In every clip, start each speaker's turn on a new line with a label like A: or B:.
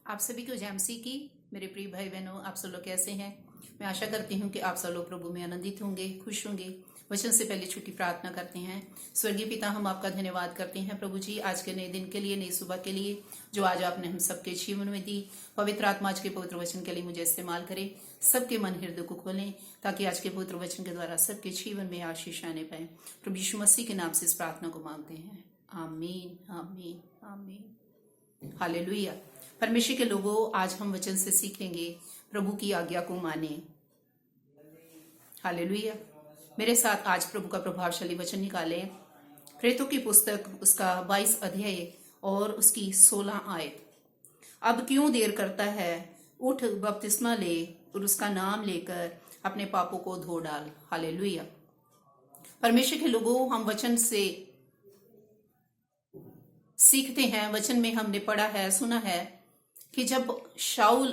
A: आप सभी को जैमसी की मेरे प्रिय भाई बहनों, आप सब लोग कैसे हैं। मैं आशा करती हूँ कि आप सब लोग प्रभु में आनंदित होंगे, खुश होंगे। वचन से पहले छोटी प्रार्थना करते हैं। स्वर्गीय पिता, हम आपका धन्यवाद करते हैं प्रभु जी, आज के नए दिन के लिए, नई सुबह के लिए जो आज आपने हम सबके जीवन में दी। पवित्र आत्मा आज के पवित्र वचन के लिए मुझे इस्तेमाल करें, सबके मन हृदय को खोलें, ताकि आज के पवित्र वचन के द्वारा सबके जीवन में आशीष आने पाए। प्रभु यीशु मसीह के नाम से इस प्रार्थना को मांगते हैं, आमीन आमीन आमीन। हालेलुया। परमेश्वर के लोगों, आज हम वचन से सीखेंगे प्रभु की आज्ञा को माने। हालेलुया। मेरे साथ आज प्रभु का प्रभावशाली वचन निकालें। प्रेरितों की पुस्तक उसका 22 अध्याय और उसकी 16 आयत। अब क्यों देर करता है, उठ बपतिस्मा ले और उसका नाम लेकर अपने पापों को धो डाल। हालेलुया। परमेश्वर के लोगों, हम वचन से सीखते हैं। वचन में हमने पढ़ा है, सुना है कि जब शाऊल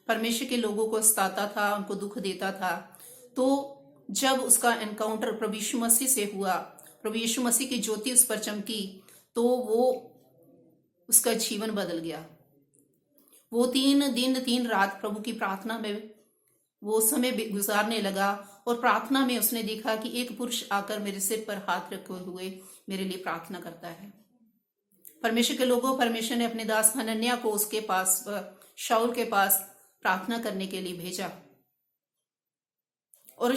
A: परमेश्वर के लोगों को सताता था, उनको दुख देता था, तो जब उसका एनकाउंटर प्रभु यीशु मसीह से हुआ, प्रभु यीशु मसीह की ज्योति उस पर चमकी, तो वो उसका जीवन बदल गया। वो 3 दिन 3 रात प्रभु की प्रार्थना में वो समय गुजारने लगा और प्रार्थना में उसने देखा कि एक पुरुष आकर मेरे सिर पर हाथ रखे हुए मेरे लिए प्रार्थना करता है। परमेश्वर के लोगों, परमेश्वर ने अपने दास हनन्याह को उसके पास, शाऊल के पास प्रार्थना करने के लिए भेजा। और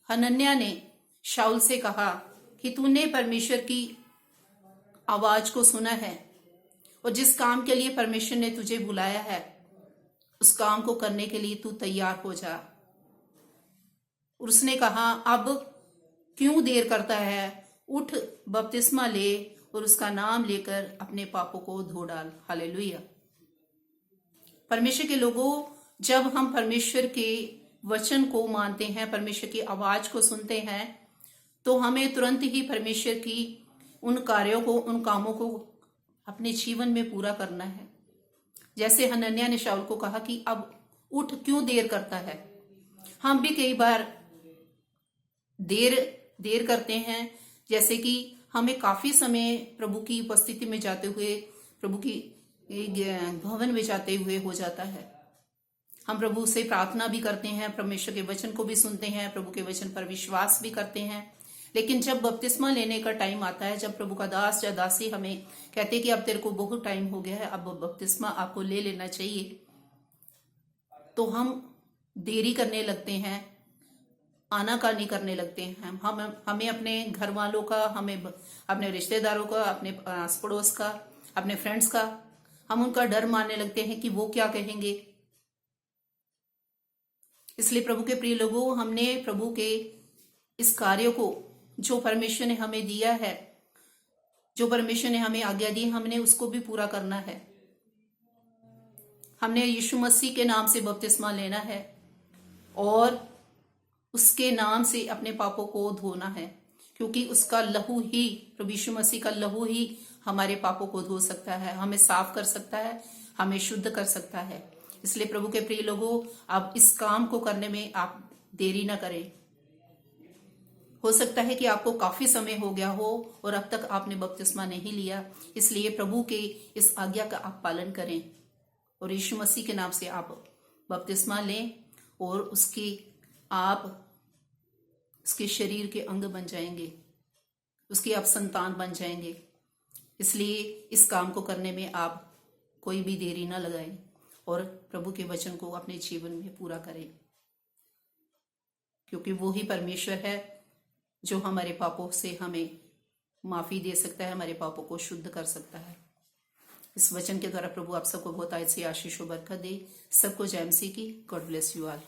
A: हनन्याह ने शाऊल से कहा कि तूने परमेश्वर की आवाज को सुना है और जिस काम के लिए परमेश्वर ने तुझे बुलाया है, उस काम को करने के लिए तू तैयार हो जा। और उसने कहा, अब क्यों देर करता है, उठ बपतिस्मा ले और उसका नाम लेकर अपने पापों को धो डाल। हालेलुया। परमेश्वर के लोगों, जब हम परमेश्वर के वचन को मानते हैं, परमेश्वर की आवाज को सुनते हैं, तो हमें तुरंत ही परमेश्वर की उन कार्यों को, उन कामों को अपने जीवन में पूरा करना है। जैसे हनन्याह ने शाऊल को कहा कि अब उठ, क्यों देर करता है। हम भी कई बार देर करते हैं, जैसे कि हमें काफी समय प्रभु की उपस्थिति में जाते हुए, प्रभु की भवन में जाते हुए हो जाता है। हम प्रभु से प्रार्थना भी करते हैं, परमेश्वर के वचन को भी सुनते हैं, प्रभु के वचन पर विश्वास भी करते हैं, लेकिन जब बपतिस्मा लेने का टाइम आता है, जब प्रभु का दास या दासी हमें कहते हैं कि अब तेरे को बहुत टाइम हो गया है, अब बपतिस्मा आपको ले लेना चाहिए, तो हम देरी करने लगते हैं, आनाकानी करने लगते हैं। हमें अपने घर वालों का, हमें अपने रिश्तेदारों का, अपने आस पड़ोस का, अपने फ्रेंड्स का, हम उनका डर मानने लगते हैं कि वो क्या कहेंगे। इसलिए प्रभु के प्रिय लोगों, हमने प्रभु के इस कार्य को, जो परमेश्वर ने हमें दिया है, जो परमेश्वर ने हमें आज्ञा दी, हमने उसको भी पूरा करना है। हमने यीशु मसीह के नाम से बपतिस्मा लेना है और उसके नाम से अपने पापों को धोना है, क्योंकि उसका लहू ही, प्रभु यीशु मसीह का लहू ही हमारे पापों को धो सकता है, हमें साफ कर सकता है, हमें शुद्ध कर सकता है। इसलिए प्रभु के प्रिय लोगों, आप इस काम को करने में आप देरी ना करें। हो सकता है कि आपको काफी समय हो गया हो और अब तक आपने बपतिस्मा नहीं लिया, इसलिए प्रभु के इस आज्ञा का आप पालन करें और यीशु मसीह के नाम से आप बपतिस्मा लें और उसके शरीर के अंग बन जाएंगे, उसकी आप संतान बन जाएंगे। इसलिए इस काम को करने में आप कोई भी देरी ना लगाएं और प्रभु के वचन को अपने जीवन में पूरा करें, क्योंकि वो ही परमेश्वर है जो हमारे पापों से हमें माफी दे सकता है, हमारे पापों को शुद्ध कर सकता है। इस वचन के द्वारा प्रभु आप सबको बहुत आयत से आशीष और बरकत दे। सबको जय मसीह की। God bless you all.